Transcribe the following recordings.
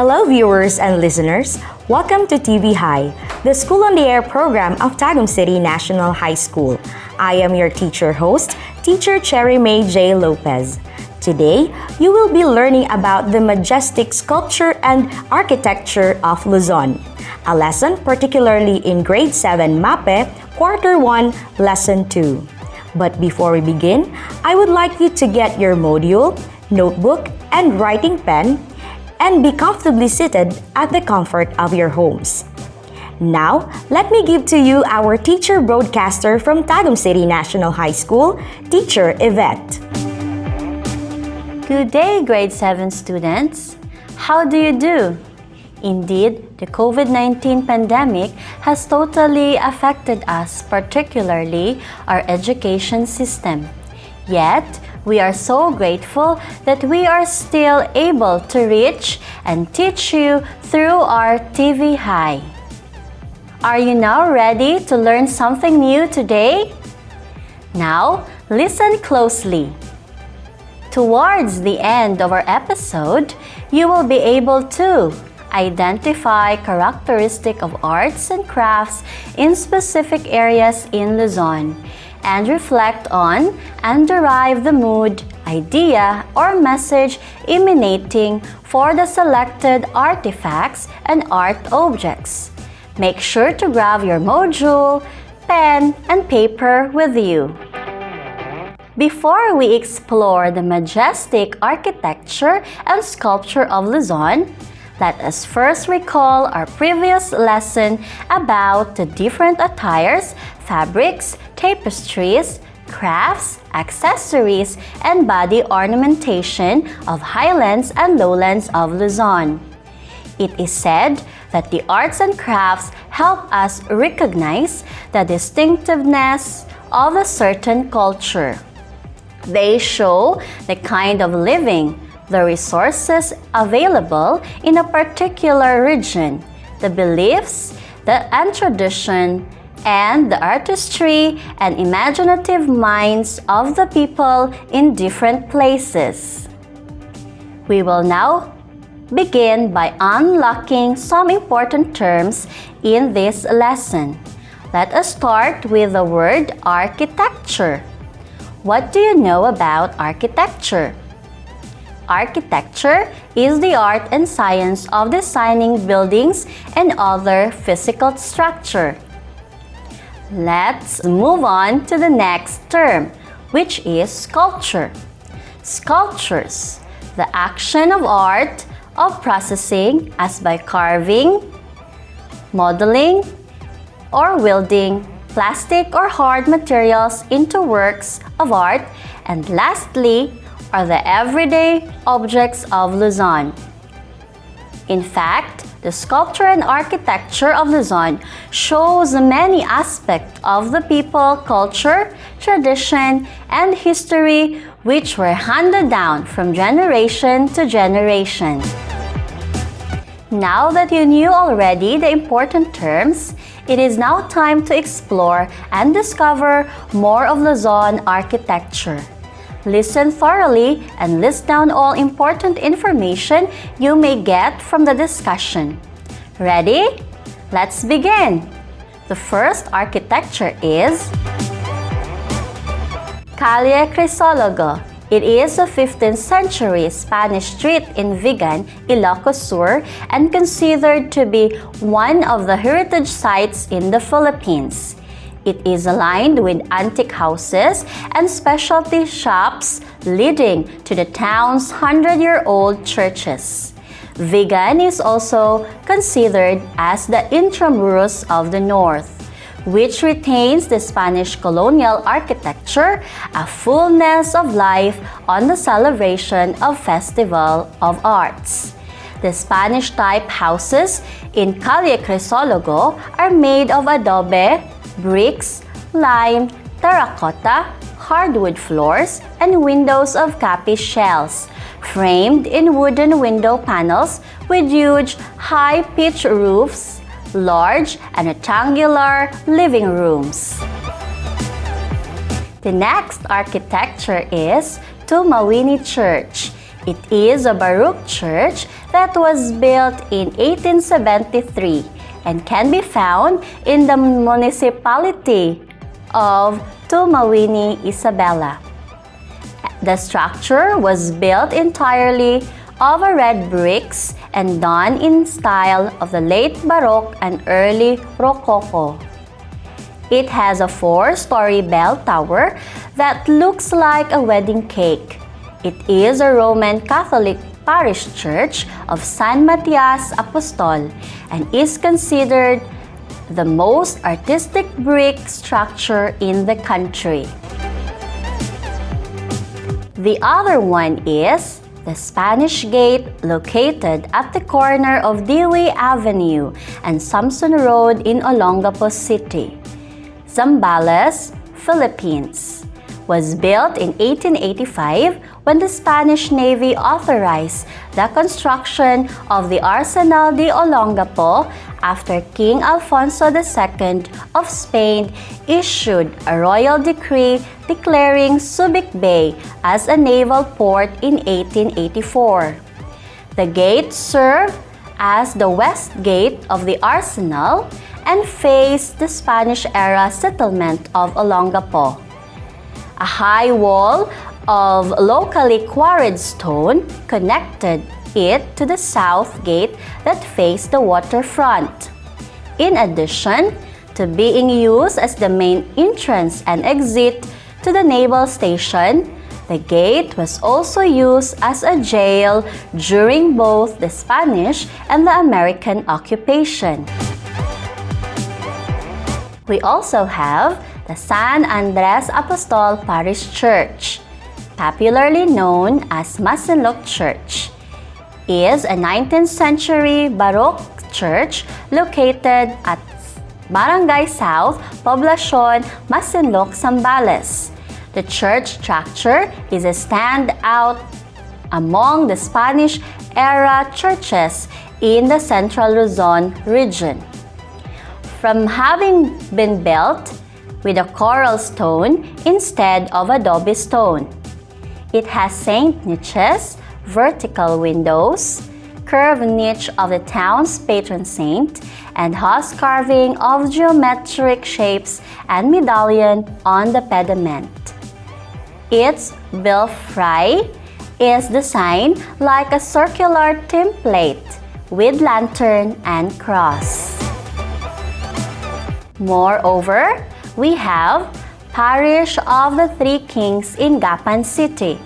Hello, viewers and listeners. Welcome to TV High, the School on the Air program of Tagum City National High School. I am your teacher host, Teacher Cherry May J. Lopez. Today, you will be learning about the majestic sculpture and architecture of Luzon, a lesson particularly in Grade 7 MAPEH, Quarter 1, Lesson 2. But before we begin, I would like you to get your module, notebook, and writing pen, and be comfortably seated at the comfort of your homes. Now, let me give to you our teacher broadcaster from Tagum City National High School, Teacher Yvette. Good day, Grade 7 students. How do you do? Indeed, the COVID-19 pandemic has totally affected us, particularly our education system. Yet, we are so grateful that we are still able to reach and teach you through our TV High. Are you now ready to learn something new today? Now, listen closely. Towards the end of our episode, you will be able to identify characteristics of arts and crafts in specific areas in Luzon, and reflect on and derive the mood, idea, or message emanating for the selected artifacts and art objects. Make sure to grab your module, pen, and paper with you. Before we explore the majestic architecture and sculpture of Luzon, let us first recall our previous lesson about the different attires, fabrics, tapestries, crafts, accessories, and body ornamentation of highlands and lowlands of Luzon. It is said that the arts and crafts help us recognize the distinctiveness of a certain culture. They show the kind of living, the resources available in a particular region, the beliefs, and tradition, and the artistry and imaginative minds of the people in different places. We will now begin by unlocking some important terms in this lesson. Let us start with the word architecture. What do you know about architecture? Architecture is the art and science of designing buildings and other physical structure. Let's move on to the next term, which is sculpture. Sculptures, the action of art of processing as by carving, modeling, or welding plastic or hard materials into works of art, and lastly, are the everyday objects of Luzon. In fact, the sculpture and architecture of Luzon shows many aspects of the people, culture, tradition, and history which were handed down from generation to generation. Now that you knew already the important terms, it is now time to explore and discover more of Luzon architecture. Listen thoroughly and list down all important information you may get from the discussion. Ready? Let's begin! The first architecture is Calle Crisologo. It is a 15th century Spanish street in Vigan, Ilocos Sur, and considered to be one of the heritage sites in the Philippines. It is aligned with antique houses and specialty shops leading to the town's 100-year-old churches. Vigan is also considered as the Intramuros of the North, which retains the Spanish colonial architecture, a fullness of life on the celebration of Festival of Arts. The Spanish-type houses in Calle Crisologo are made of adobe, bricks, lime, terracotta, hardwood floors, and windows of capiz shells, framed in wooden window panels with huge, high-pitched roofs, large and rectangular living rooms. The next architecture is Tumawini Church. It is a Baroque church that was built in 1873 and can be found in the municipality of Tumawini, Isabela. The structure was built entirely of red bricks and done in style of the late Baroque and early Rococo. It has a 4-story bell tower that looks like a wedding cake. It is a Roman Catholic parish church of San Matias Apostol and is considered the most artistic brick structure in the country. The other one is the Spanish Gate, located at the corner of Dewey Avenue and Samson Road in Olongapo City, Zambales, Philippines. Was built in 1885 when the Spanish Navy authorized the construction of the Arsenal de Olongapo after King Alfonso II of Spain issued a royal decree declaring Subic Bay as a naval port in 1884. The gate served as the west gate of the arsenal and faced the Spanish-era settlement of Olongapo. A high wall of locally quarried stone connected it to the south gate that faced the waterfront. In addition to being used as the main entrance and exit to the naval station, the gate was also used as a jail during both the Spanish and the American occupation. We also have the San Andres Apostol Parish Church, popularly known as Masinloc Church, is a 19th century Baroque church located at Barangay South, Poblacion, Masinloc, Zambales. The church structure is a standout among the Spanish-era churches in the Central Luzon region. From having been built with a coral stone instead of adobe stone. It has saint niches, vertical windows, curved niche of the town's patron saint, and has carving of geometric shapes and medallion on the pediment. Its belfry is designed like a circular template with lantern and cross. Moreover, we have Parish of the Three Kings in Gapan City,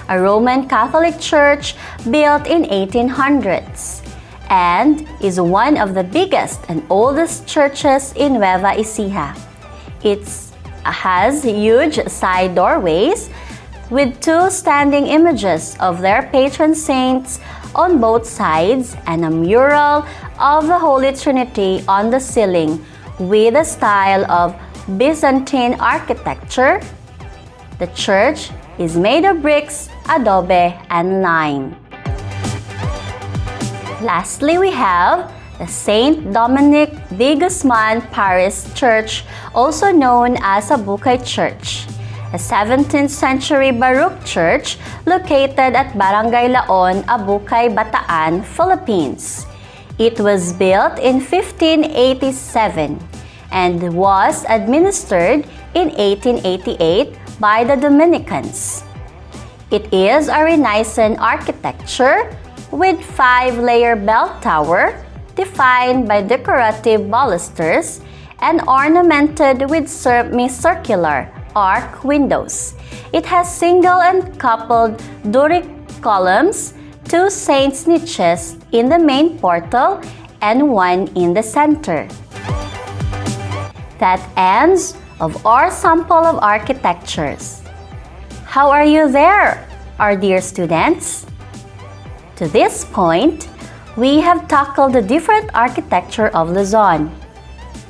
a Roman Catholic church built in 1800s and is one of the biggest and oldest churches in Nueva Ecija. It has huge side doorways with 2 standing images of their patron saints on both sides and a mural of the Holy Trinity on the ceiling with a style of Byzantine architecture. The church is made of bricks, adobe, and lime. Lastly, we have the Saint Dominic de Guzman Paris Church, also known as a Bukay Church, a 17th century Baroque church located at Barangay Laon, Abukay, Bataan, Philippines. It was built in 1587 and was administered in 1888 by the Dominicans. It is a Renaissance architecture with 5-layer bell tower defined by decorative balusters and ornamented with semicircular arch windows. It has single and coupled Doric columns, 2 saints' niches in the main portal, and 1 in the center. That ends of our sample of architectures. How are you there, our dear students? To this point, we have tackled the different architecture of Luzon.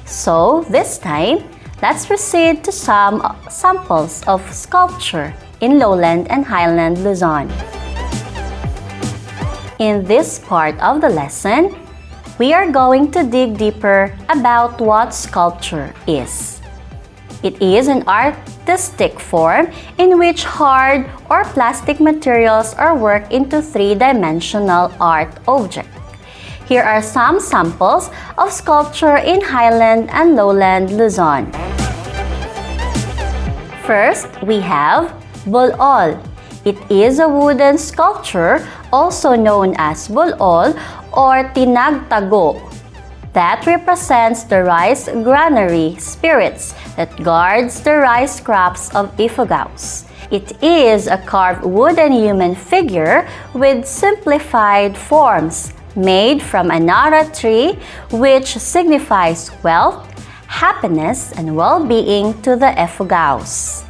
So this time, let's proceed to some samples of sculpture in lowland and highland Luzon. In this part of the lesson, we are going to dig deeper about what sculpture is. It is an artistic form in which hard or plastic materials are worked into three-dimensional art objects. Here are some samples of sculpture in Highland and Lowland Luzon. First, we have bulol. It is a wooden sculpture, also known as bulol or tinagtago, that represents the rice granary spirits that guards the rice crops of Ifugaos. It is a carved wooden human figure with simplified forms made from a nara tree, which signifies wealth, happiness, and well-being to the Ifugaos.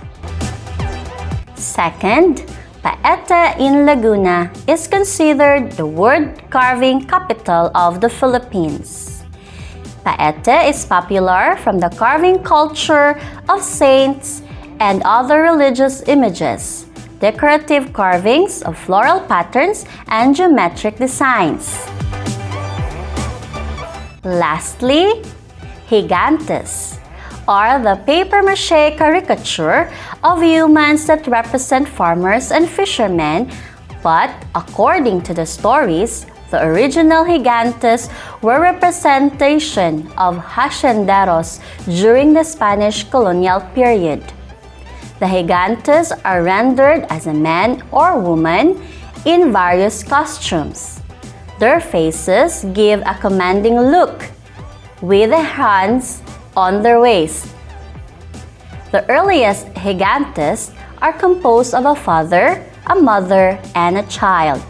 Second, MAPEH in Laguna is considered the wood carving capital of the Philippines. MAPEH is popular from the carving culture of saints and other religious images, decorative carvings of floral patterns, and geometric designs. Lastly, gigantes are the papier-mâché caricature of humans that represent farmers and fishermen, but according to the stories, the original gigantes were representation of hacienderos during the Spanish colonial period. The gigantes are rendered as a man or woman in various costumes. Their faces give a commanding look, with their hands on their waist. The earliest gigantes are composed of a father, a mother, and a child.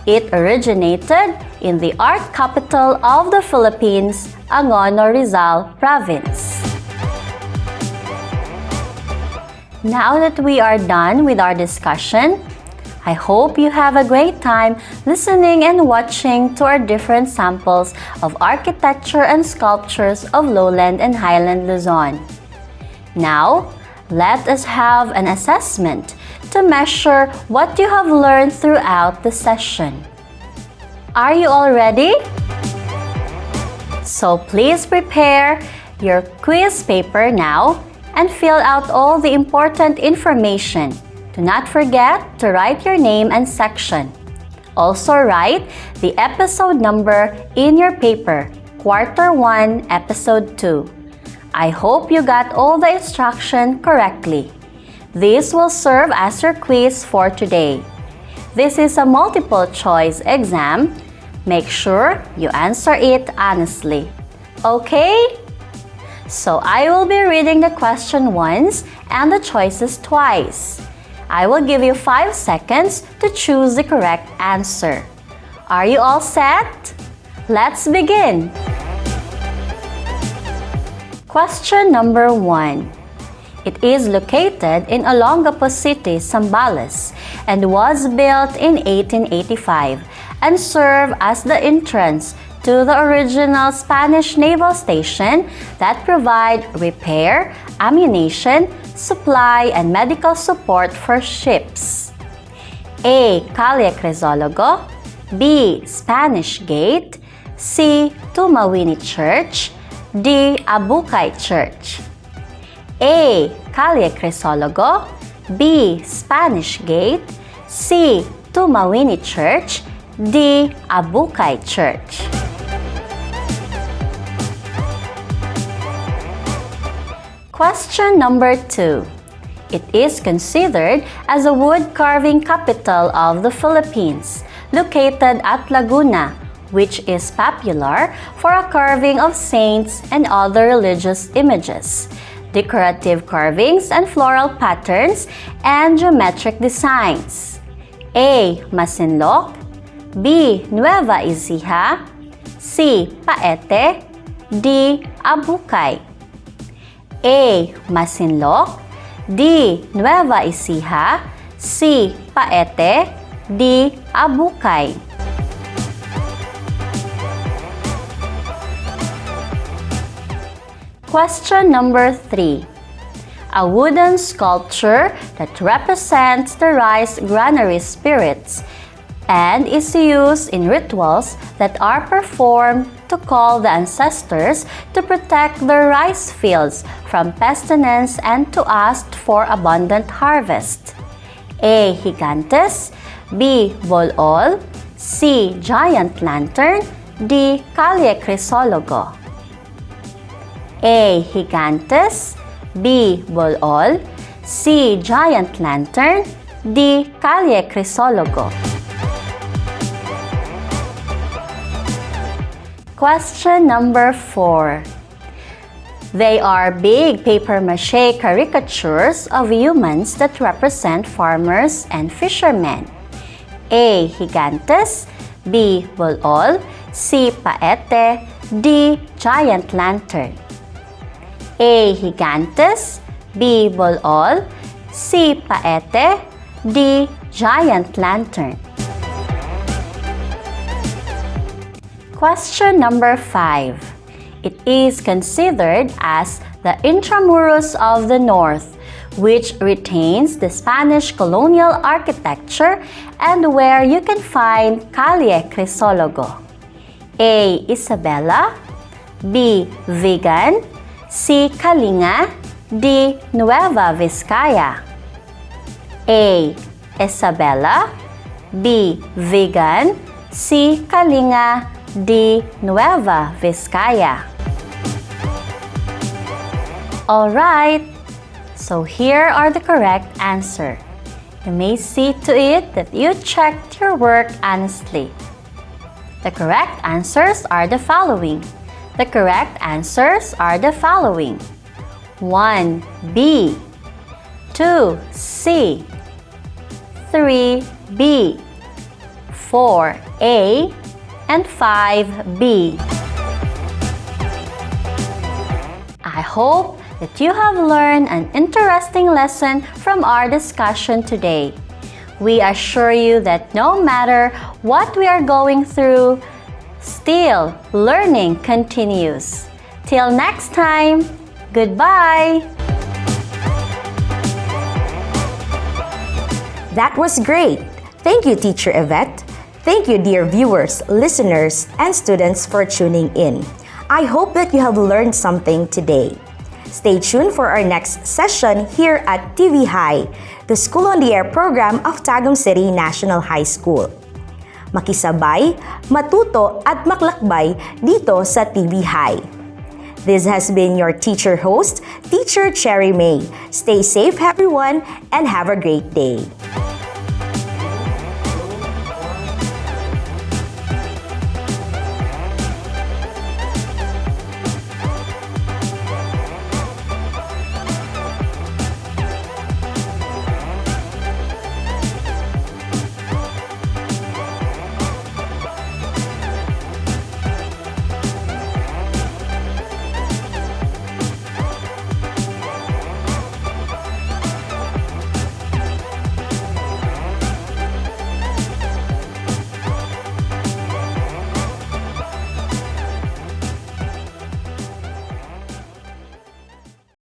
It originated in the art capital of the Philippines, Angono Rizal Province. Now that we are done with our discussion, I hope you have a great time listening and watching to our different samples of architecture and sculptures of Lowland and Highland Luzon. Now, let us have an assessment to measure what you have learned throughout the session. Are you all ready? So please prepare your quiz paper now and fill out all the important information. Do not forget to write your name and section. Also write the episode number in your paper, Quarter 1, Episode 2. I hope you got all the instruction correctly. This will serve as your quiz for today. This is a multiple choice exam. Make sure you answer it honestly. Okay? So I will be reading the question once and the choices twice. I will give you 5 seconds to choose the correct answer. Are you all set? Let's begin! Question number 1. It is located in Olongapo City, Zambales, and was built in 1885 and served as the entrance to the original Spanish naval station that provide repair, ammunition, supply, and medical support for ships. A. Calle Crisologo. B. Spanish Gate. C. Tumawini Church. D. Abukay Church. A. Calle Crisologo. B. Spanish Gate. C. Tumawini Church. D. Abukay Church. Question number 2. It is considered as a wood carving capital of the Philippines, located at Laguna, which is popular for a carving of saints and other religious images, decorative carvings and floral patterns, and geometric designs. A. Masinloc. B. Nueva Ecija. C. Paete. D. Abukay. A. Masinloc. D. Nueva Ecija. C. Paete. D. Abukay. Question number 3. A wooden sculpture that represents the rice granary spirits and is used in rituals that are performed to call the ancestors to protect their rice fields from pestilence and to ask for abundant harvest. A. Gigantes, B. Bolol, C. Giant lantern, D. Kalye Crisologo. A. Gigantes, B. Bolol, C. Giant lantern, D. Kalye Crisologo. Question number 4. They are big papier-mâché caricatures of humans that represent farmers and fishermen. A. Gigantes, B. Bolol, C. Paete, D. Giant lantern. A. Gigantes, B. Bolol, C. Paete, D. Giant lantern. Question number 5. It is considered as the Intramuros of the North, which retains the Spanish colonial architecture and where you can find Kalye Crisologo. A. Isabela, B. Vigan, C. Kalinga, D. Nueva Vizcaya. A. Isabela, B. Vigan, C. Kalinga, D. Nueva Vizcaya. Alright, so here are the correct answers. You may see to it that you checked your work honestly. The correct answers are the following. The correct answers are the following. 1. B, 2. C, 3. B, 4. A, and 5. B. I hope that you have learned an interesting lesson from our discussion today. We assure you that no matter what we are going through, still learning continues. Till next time, goodbye! That was great! Thank you, Teacher Yvette. Thank you, dear viewers, listeners, and students for tuning in. I hope that you have learned something today. Stay tuned for our next session here at TV High, the School on the Air program of Tagum City National High School. Makisabay, matuto at maklakbay dito sa TV High. This has been your teacher host, Teacher Cherry May. Stay safe everyone and have a great day.